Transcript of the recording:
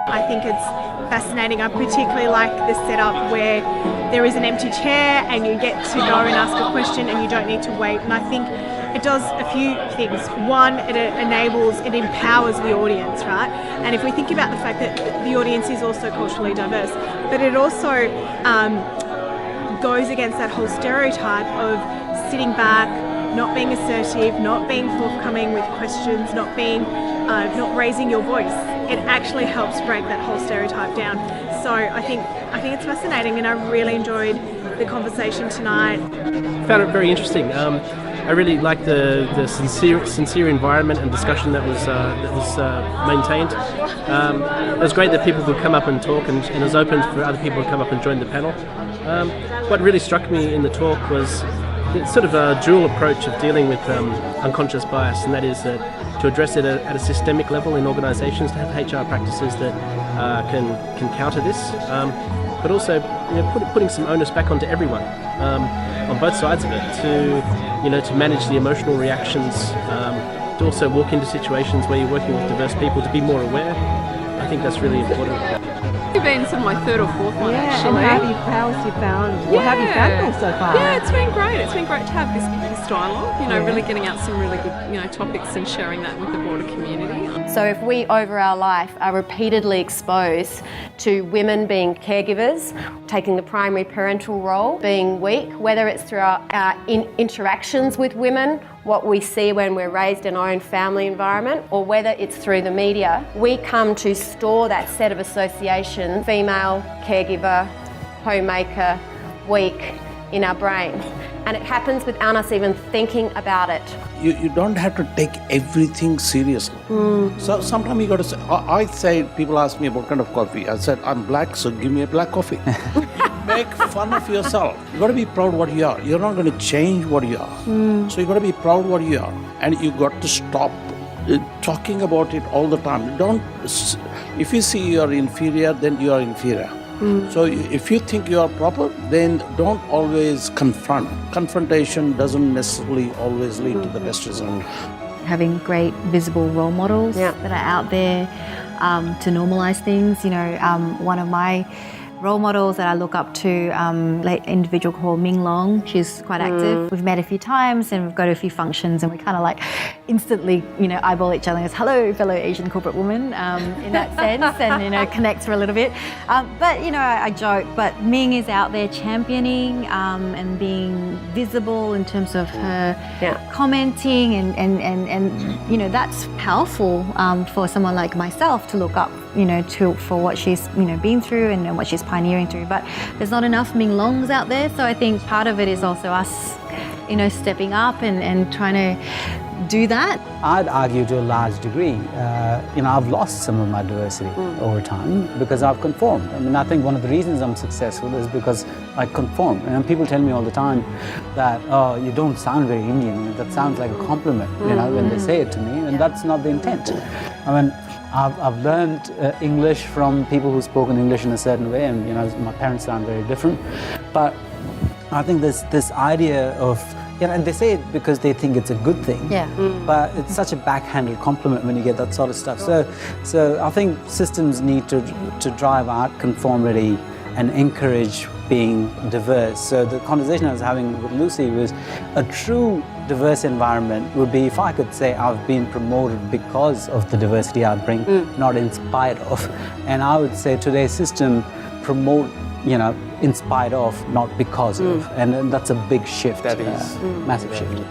I think it's fascinating. I particularly like the setup where there is an empty chair and you get to go and ask a question and you don't need to wait. And I think it does a few things. One, it empowers the audience, right? And if we think about the fact that the audience is also culturally diverse, but it also goes against that whole stereotype of sitting back, not being assertive, not being forthcoming with questions, not raising your voice. It actually helps break that whole stereotype down. So I think it's fascinating, and I really enjoyed the conversation tonight. I found it very interesting. I really liked the sincere environment and discussion that was maintained. It was great that people could come up and talk, and it was open for other people to come up and join the panel. What really struck me in the talk was it's sort of a dual approach of dealing with unconscious bias, and that is to address it at a systemic level in organisations, to have HR practices that can counter this, but also putting some onus back onto everyone on both sides of it to manage the emotional reactions, to also walk into situations where you're working with diverse people, to be more aware. I think that's really important. It's been sort of my third or fourth one, actually. And how have you found them so far? Yeah, it's been great. It's been great to have this dialogue, really getting out some really good, topics and sharing that with the broader community. So if we over our life are repeatedly exposed to women being caregivers, taking the primary parental role, being weak, whether it's through our interactions with women, what we see when we're raised in our own family environment, or whether it's through the media, we come to store that set of association, female, caregiver, homemaker, weak, in our brain. And it happens without us even thinking about it. You don't have to take everything seriously. So sometimes you got to say, I say, people ask me what kind of coffee. I said, I'm black, so give me a black coffee. Make fun of yourself. You got to be proud what you are. You're not going to change what you are. So you got to be proud what you are. And you got to stop talking about it all the time. If you see you're inferior, then you are inferior. So if you think you are proper, then don't always confront. Confrontation doesn't necessarily always lead to the best result. Having great visible role models that are out there to normalise things. One of my role models that I look up to, like an individual called Ming Long. She's quite active. We've met a few times and we've got to a few functions, and we kind of like instantly, eyeball each other and goes, hello, fellow Asian corporate woman, in that sense, and, connect for a little bit. But, I joke, but Ming is out there championing and being visible in terms of her commenting and that's powerful for someone like myself to look up, for what she's, been through and what she's pioneering through. But there's not enough Ming Longs out there, so I think part of it is also us, stepping up and trying to do that. I'd argue to a large degree, I've lost some of my diversity over time because I've conformed. I think one of the reasons I'm successful is because I conform. And people tell me all the time that, oh, you don't sound very Indian. That sounds like a compliment, when they say it to me, and that's not the intent. I've learned English from people who've spoken English in a certain way, and my parents sound very different. But I think this idea of, and they say it because they think it's a good thing. But it's such a backhanded compliment when you get that sort of stuff. So I think systems need to drive out conformity and encourage being diverse. So the conversation I was having with Lucy was a true diverse environment would be if I could say I've been promoted because of the diversity I bring, not in spite of. And I would say today's system promote, in spite of, not because of. And that's a big shift. That is massive shift.